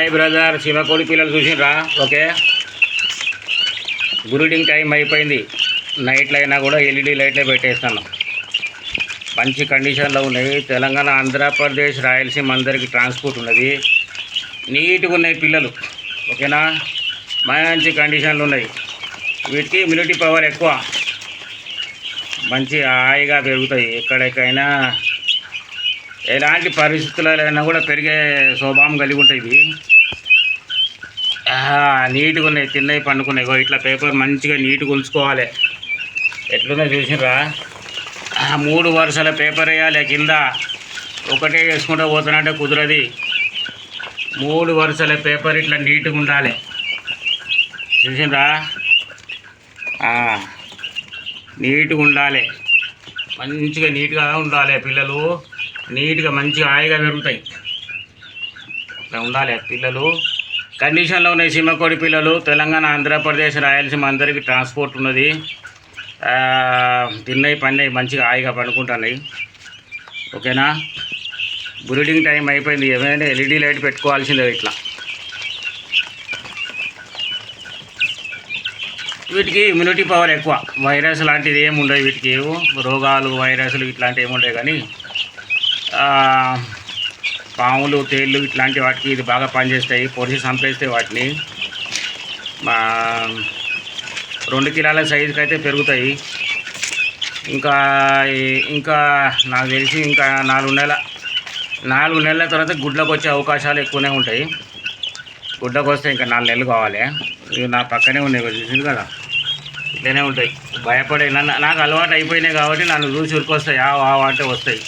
Hi brother, సీమకోడి పిల్లలు చూసినరా? Okay, brooding time అయిపోయింది. నైట్లో అయినా కూడా ఎల్ఈడి లైట్లే పెట్టేస్తాను. మంచి కండిషన్లో ఉన్నాయి. తెలంగాణ, ఆంధ్రప్రదేశ్, రాయలసీమ అందరికీ ట్రాన్స్పోర్ట్ ఉన్నది. నీట్గా ఉన్నాయి పిల్లలు. ఓకేనా, మంచి కండిషన్లు ఉన్నాయి. వీటికి ఇమ్యూనిటీ పవర్ ఎక్కువ, మంచి హాయిగా పెరుగుతాయి. ఎక్కడికైనా ఎలాంటి పరిస్థితులైనా కూడా పెరిగే స్వభావం కలిగి ఉంటాయి. ఇవి నీట్గా ఉన్నాయి, తిన్నవి పండుకున్నాయి. ఇట్లా పేపర్ మంచిగా నీట్గా ఉంచుకోవాలి. ఎట్లున్నాయి చూసినరా? 3 వరుసల పేపర్ వేయాలి కింద. ఒకటే వేసుకుంటూ పోతానంటే కుదరది. 3 వరుసల పేపర్ ఇట్లా నీట్గా ఉండాలి. చూసినరా? నీట్గా ఉండాలి, మంచిగా నీట్గా ఉండాలి. పిల్లలు నీట్గా మంచిగా హాయిగా పెరుగుతాయి. ఇట్లా ఉండాలి పిల్లలు. కండిషన్లో ఉన్నాయి సీమకోడి పిల్లలు. తెలంగాణ, ఆంధ్రప్రదేశ్, రాయలసీమ అందరికీ ట్రాన్స్పోర్ట్ ఉన్నది. తిన్నవి పన్నవి మంచిగా హాయిగా పడుకుంటున్నాయి. ఓకేనా, బ్రీడింగ్ టైం అయిపోయింది. ఏమైనా ఎల్ఈడి లైట్ పెట్టుకోవాల్సిందే. ఇట్లా వీటికి ఇమ్యూనిటీ పవర్ ఎక్కువ. వైరస్ లాంటిది ఏమి ఉండవు వీటికి. రోగాలు, వైరస్లు ఇట్లాంటివి ఏమి ఉండవు. కానీ పాములు, తేళ్ళు ఇట్లాంటి వాటికి ఇది బాగా పనిచేస్తాయి. పొడిచి చంపేస్తాయి వాటిని. 2 కిలోల సైజుకి అయితే పెరుగుతాయి. ఇంకా నాకు తెలిసి ఇంకా 4 నెలల తర్వాత గుడ్లకు వచ్చే అవకాశాలు ఎక్కువనే ఉంటాయి. గుడ్లకు వస్తే ఇంకా 4 నెలలు కావాలి. ఇవి నా పక్కనే ఉన్నాయి, చూసింది కదా, ఇట్లనే ఉంటాయి. భయపడే నాకు అలవాటు అయిపోయినాయి కాబట్టి నన్ను చూసి ఉరికొస్తాయి. ఆవు అంటే వస్తాయి,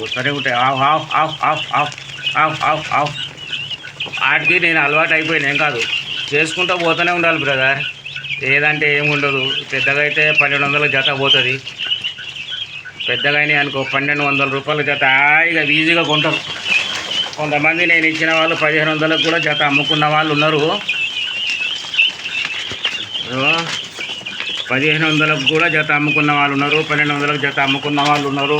వస్తూనే ఉంటాయి. ఆఫ్ వాటికి నేను అలవాటు అయిపోయినా. ఏం కాదు, చేసుకుంటూ పోతూనే ఉండాలి బ్రదర్. ఏదంటే ఏముండదు. పెద్దగా అయితే 1200 జత పోతుంది. పెద్దగా అయినాయి అనుకో 1200 రూపాయల జత హాయిగా ఈజీగా కొంటారు. కొంతమంది నేను ఇచ్చిన వాళ్ళు 1500 కూడా జత అమ్ముకున్న వాళ్ళు ఉన్నారు. 1500 కూడా జత అమ్ముకున్న వాళ్ళు ఉన్నారు. 1200 జత అమ్ముకున్న వాళ్ళు ఉన్నారు,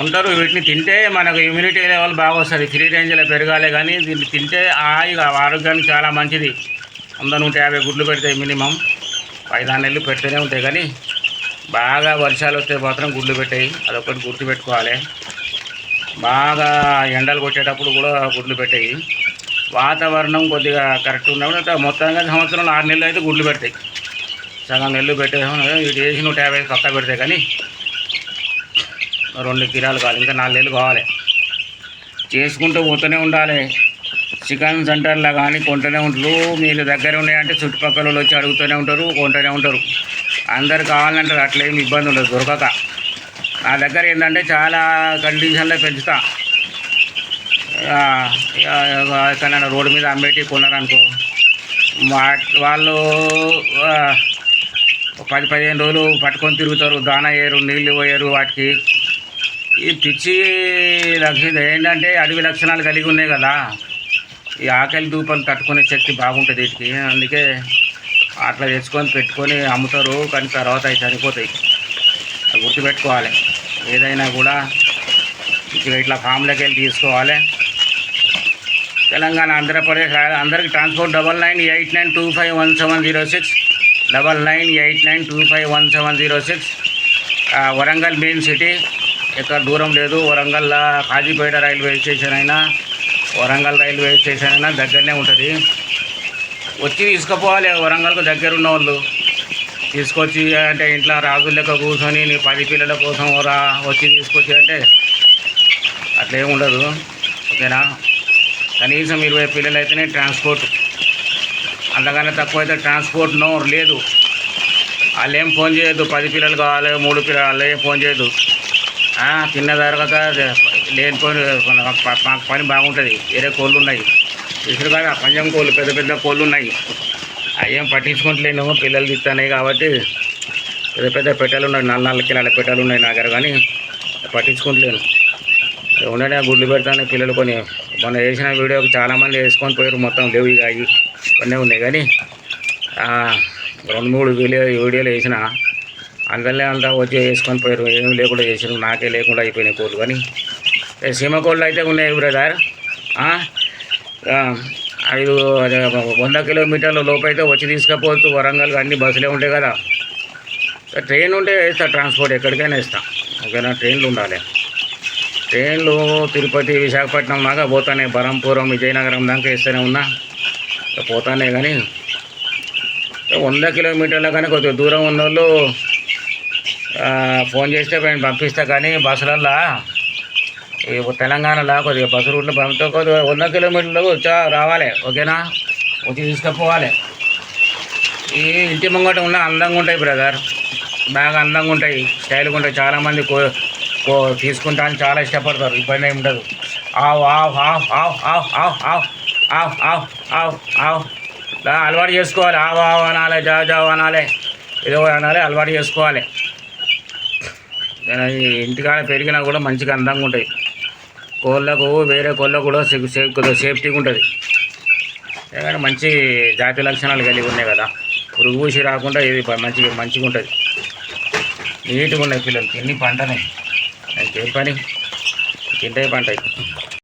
ఉంటారు. వీటిని తింటే మనకు ఇమ్యూనిటీ లెవెల్ బాగా వస్తుంది. ఫ్రీ రేంజ్లో పెరగాలి. కానీ దీన్ని తింటే హాయిగా ఆరోగ్యానికి చాలా మంచిది. 100-150 గుడ్లు పెడతాయి మినిమం. 5-6 నెలలు పెడుతూనే ఉంటాయి. కానీ బాగా వర్షాలు వస్తే మాత్రం గుడ్లు పెట్టాయి. అదొకటి గుర్తుపెట్టుకోవాలి. బాగా ఎండలు కొట్టేటప్పుడు కూడా గుడ్లు పెట్టాయి. వాతావరణం కొద్దిగా కరెక్ట్ ఉన్నప్పుడు మొత్తంగా సంవత్సరంలో 6 నెలలు అయితే గుడ్లు పెడతాయి. సగం నెలలు పెట్టేసాం. వీటి వేసి 150 పక్క పెడతాయి. కానీ 2 కిలోలు కావాలి, ఇంకా 4 నెలలు కావాలి. చేసుకుంటూ పోతూనే ఉండాలి. చికెన్ సెంటర్లో కానీ కొంటూనే ఉంటారు. మీరు దగ్గర ఉన్నాయంటే చుట్టుపక్కల వాళ్ళు వచ్చి అడుగుతూనే ఉంటారు, కొంటూనే ఉంటారు. అందరు కావాలంటారు. అట్లేమి ఇబ్బంది ఉండదు దొరకక. నా దగ్గర ఏంటంటే చాలా కండిషన్లో పెంచుతా. ఎక్కడైనా రోడ్డు మీద అమ్మేటి కొన్నారనుకో, వాళ్ళు 10-15 రోజులు పట్టుకొని తిరుగుతారు. దానా వేయరు, నీళ్ళు పోయారు. వాటికి ఈ పిచ్చి లక్షణం ఏంటంటే అడవి లక్షణాలు కలిగి ఉన్నాయి కదా. ఈ ఆకలి దూపలు తట్టుకునే శక్తి బాగుంటుంది వీటికి. అందుకే అట్లా తెచ్చుకొని పెట్టుకొని అమ్ముతారు. కానీ తర్వాత అవి చనిపోతాయి. అది గుర్తుపెట్టుకోవాలి. ఏదైనా కూడా ఇట్లా ఫామ్లోకి వెళ్ళి తీసుకోవాలి. తెలంగాణ, ఆంధ్రప్రదేశ్ అందరికీ ట్రాన్స్పోర్ట్. 9989251706 9989251706. వరంగల్ మెయిన్ సిటీ, ఎక్కడ దూరం లేదు. వరంగల్ కాజీపేట రైల్వే స్టేషన్ అయినా, వరంగల్ రైల్వే స్టేషన్ అయినా దగ్గరనే ఉంటుంది. వచ్చి తీసుకుపోవాలి. వరంగల్కు దగ్గర ఉన్న వాళ్ళు తీసుకొచ్చి అంటే ఇంట్లో రాజుల లెక్క కూర్చొని నీ 10 పిల్లల కోసం వచ్చి తీసుకొచ్చి అంటే అట్లేమి ఉండదు. ఓకేనా, కనీసం 20 పిల్లలు అయితేనే ట్రాన్స్పోర్ట్. అంతకన్నా తక్కువ అయితే ట్రాన్స్పోర్ట్ లేదు. వాళ్ళు ఏం ఫోన్ చేయొద్దు. 10 పిల్లలు కావాలి, 3 పిల్లలు వాళ్ళు ఏం ఫోన్ చేయొద్దు. తిన్న తర్వాత లేనిపోయి మాకు పని బాగుంటుంది. వేరే కోళ్ళు ఉన్నాయి ఇప్పుడు కదా, పంజం కోళ్ళు, పెద్ద పెద్ద కోళ్ళు ఉన్నాయి. అవి ఏం పట్టించుకుంటలేను. పిల్లలు తిస్తున్నాయి కాబట్టి పెద్ద పెద్ద పెట్టెలు ఉన్నాయి. 4 కిలోల పెట్టెలు ఉన్నాయి నా దగ్గర. కానీ పట్టించుకుంటలేను. ఉండనే గుడ్లు పెడతాను పిల్లలు. కొన్ని మొన్న వేసిన వీడియోకి చాలామంది వేసుకొని పోయారు. మొత్తం లేవు, ఇక అవి కొన్ని ఉన్నాయి. కానీ 2-3 వీడియోలు వేసిన అందువల్లే అంతా వచ్చి వేసుకొని పోయారు. ఏమి లేకుండా చేసారు. నాకే లేకుండా అయిపోయినాయి కోళ్ళు. కానీ సీమ కోళ్ళు అయితే ఉన్నాయి బ్రదర్. ఆ, 100 కిలోమీటర్ల లోపు అయితే వచ్చి తీసుకపోవచ్చు. వరంగల్ అన్ని బస్సులే ఉంటాయి కదా. ట్రైన్ ఉంటే వేస్తా, ట్రాన్స్పోర్ట్ ఎక్కడికైనా ఇస్తా. ఓకేనా, ట్రైన్లు ఉండాలి. ట్రైన్లు తిరుపతి, విశాఖపట్నం దాకా పోతానే, బరంపురం, విజయనగరం దాకా ఇస్తూనే ఉన్నా, పోతానే. కానీ 100 కిలోమీటర్ల కానీ కొద్దిగా దూరం ఉన్న వాళ్ళు ఫోన్ చేస్తే నేను పంపిస్తా. కానీ బస్సులల్లో ఈ తెలంగాణలో కొద్దిగా బస్సు రూట్లో పంపితే కొద్దిగా 100 కిలోమీటర్లు వచ్చా రావాలి. ఓకేనా, వచ్చి తీసుకుపోవాలి. ఈ ఇంటి ముంగట ఉన్న అందంగా ఉంటాయి బ్రదర్, బాగా అందంగా ఉంటాయి, స్టైల్గా ఉంటాయి. చాలామంది తీసుకుంటా అని చాలా ఇష్టపడతారు. ఇబ్బంది ఏమి ఉండదు. ఆవ్ ఆవ్ ఆవ్ ఆవ్ ఆవ్ ఆవ్ ఆవ్ ఆవ్ ఆవ్ ఆవ్ ఆవ్ అలవాటు చేసుకోవాలి. ఆవ్ ఆవ్ అనాలి, జావ్ జావ్ అనాలి, ఏదో అనాలి, అలవాటు చేసుకోవాలి. ఇంటికాడ పెరిగినా కూడా మంచిగా అందంగా ఉంటాయి. కోళ్ళకు వేరే కోళ్ళకు కూడా కొద్దిగా సేఫ్టీగా ఉంటుంది. ఎందుకంటే మంచి జాతి లక్షణాలు కలిగి ఉన్నాయి కదా. పురుగు పూసి రాకుండా ఇది మంచిగా ఉంటుంది. నీట్గా ఉన్నాయి పిల్లలు. తిని పంటనే, ఇంకేం పని, తింటే పంట.